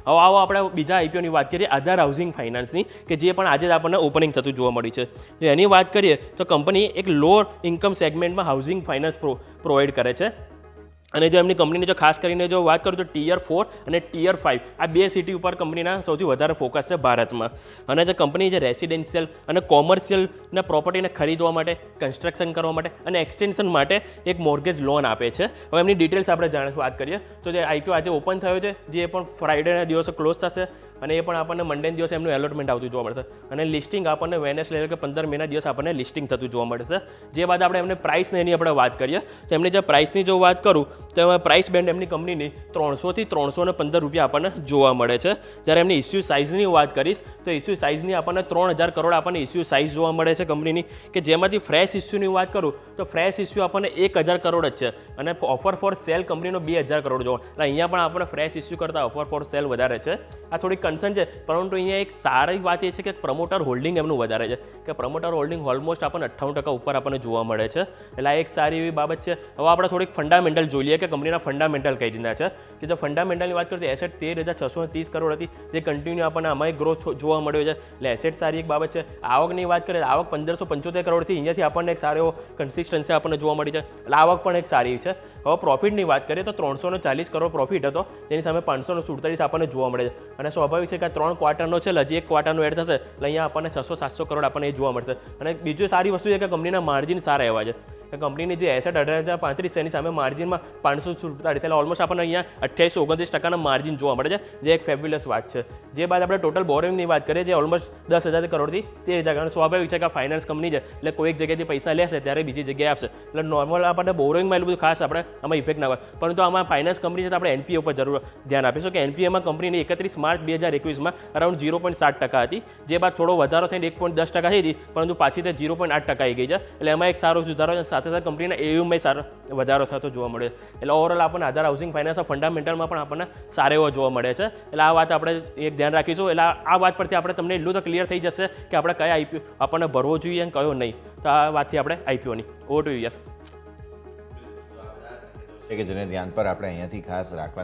હવે આવો આપણે બીજા આઈપીઓની વાત કરીએ, આધાર હાઉસિંગ ફાઇનાન્સની, કે જે પણ આજે જ આપણને ઓપનિંગ થતું જોવા મળી છે. જો એની વાત કરીએ તો કંપની એક લો ઇન્કમ સેગમેન્ટમાં હાઉસિંગ ફાઇનાન્સ પ્રોવાઈડ કરે છે. અને જો એમની કંપનીની જો ખાસ કરીને જો વાત કરું તો ટિયર 4 અને ટિયર 5 આ બે સિટી ઉપર કંપનીના સૌથી વધારે ફોકસ છે ભારતમાં. અને જે કંપની જે રેસિડેન્શિયલ અને કોમર્શિયલના પ્રોપર્ટીને ખરીદવા માટે, કન્સ્ટ્રક્શન કરવા માટે અને એક્સટેન્શન માટે એક મોર્ગેજ લોન આપે છે. હવે એમની ડિટેલ્સ આપણે વાત કરીએ તો જે આઈપીઓ આજે ઓપન થયો છે, જે પણ ફ્રાઈડેના દિવસે ક્લોઝ થશે અને એ પણ આપણને મંડેના દિવસે એમનું એલોટમેન્ટ આવતું જોવા મળશે. અને લિસ્ટિંગ આપણને વેનસડે એટલે કે 15 મેના દિવસ આપણને લિસ્ટિંગ થતું જોવા મળશે. જે બાદ આપણે એમને પ્રાઇસને એની આપણે વાત કરીએ તો એમની જે પ્રાઇસની જો વાત કરું તો એમાં પ્રાઇસ બેન્ડ એમની કંપનીની 300 થી 315 રૂપિયા આપણને જોવા મળે છે. જ્યારે એમની ઇસ્યુ સાઇઝની વાત કરીશ તો ઇસ્યુ સાઇઝની આપણને 3000 કરોડ આપણને ઇસ્યુ સાઇઝ જોવા મળે છે કંપનીની, કે જેમાંથી ફ્રેશ ઇસ્યુની વાત કરું તો ફ્રેશ ઇસ્યુ આપણને 1000 કરોડ જ છે અને ઓફર ફોર સેલ કંપનીનો 2000 કરોડ જોવા. એટલે અહીંયા પણ આપણને ફ્રેશ ઇસ્યુ કરતાં ઓફર ફોર સેલ વધારે છે. આ થોડી કન્સર્ન છે, પરંતુ અહીંયા એક સારી વાત એ છે કે પ્રમોટર હોલ્ડિંગ એમનું વધારે છે, કે પ્રમોટર હોલ્ડિંગ ઓલમોસ્ટ આપણને 98% ઉપર આપણને જોવા મળે છે. એટલે આ એક સારી એવી બાબત છે. હવે આપણે થોડીક ફંડામેન્ટલ જોઈ લઈએ કે કંપનીના ફંડામેન્ટલ કઈ રીતના છે. કે જો ફંડામેન્ટલની વાત કરીએ તો એસેટ 13,630 કરોડ હતી, જે કન્ટિન્યુ આપણને આમાં ગ્રોથ જોવા મળ્યો છે. એટલે એસેટ સારી એક બાબત છે. આવકની વાત કરીએ તો આવક 1575 કરોડથી અહીંયાથી આપણને એક સારો એવો કન્સિસ્ટન્સી આપણને જોવા મળી છે. એટલે આવક પણ એક સારી છે. હવે પ્રોફિટની વાત કરીએ તો 340 કરોડ પ્રોફિટ હતો, જેની સામે 547 આપણને જોવા મળે છે. અને સ્વાભાવિક છે કે 3 ક્વાર્ટરનો છે, હજી એક ક્વાર્ટરનો એડ થશે એટલે અહીંયા આપણને 600-700 કરોડ આપણને જોવા મળશે. અને બીજું સારી વસ્તુ છે કે કંપનીના માર્જિન સારા એવા છે. કંપનીની જે એસેટ 18,035 છે એની સામે માર્જિનમાં 547, એટલે ઓલમોસ્ટ આપણને અહીંયા 28-29% માર્જિન જોવા મળે છે, જે એક ફેબ્યુલસ વાત છે. જે બાદ આપણે ટોટલ બોરોઇંગની વાત કરીએ, જે ઓલમોસ્ટ 10,000 કરોડથી 13,000. અને સ્વાભાવિક છે કે ફાઇનાન્સ કંપની છે એટલે કોઈ એક જગ્યાએથી પૈસા લેશે ત્યારે બીજી જગ્યાએ આપશે. એટલે નોર્મલ આપણને બોરોઇંગમાં એટલું બધું ખાસ આપણે આમાં ઇફેક્ટ ના હોય, પરંતુ આમાં ફાઇનાન્સ કંપની છે તો આપણે એનપીએ ઉપર જરૂર ધ્યાન આપીશું કે એનપીએમાં કંપનીની 31 માર્ચ 2021માં અરાઉન્ડ 0.7% હતી, જે બાદ થોડો વધારો થઈને 1.10% થઈ હતી, પરંતુ પાછી તે 0.8% આવી ગઈ છે. એટલે એમાં એક સારો સુધારો છે. સાથે સાથે કંપનીના એયુમાં સારો વધારો થતો જોવા મળે. એટલે ઓવરઓલ આપણને આધાર હાઉસિંગ ફાઇનાન્સના ફંડામેન્ટલમાં પણ આપણને સારો એવો જોવા મળે છે. એટલે આ વાત આપણે એક ધ્યાન રાખીશું. એટલે આ વાત પરથી આપણે તમને એટલું તો ક્લિયર થઈ જશે કે આપણે કયા આઈપીઓ આપણને ભરવો જોઈએ અને કયો નહીં. તો આ વાતથી આપણે આઈપીઓની ઓવર ટુ યસ કે જેને ધ્યાન પર આપણે અહીંયાથી ખાસ રાખવા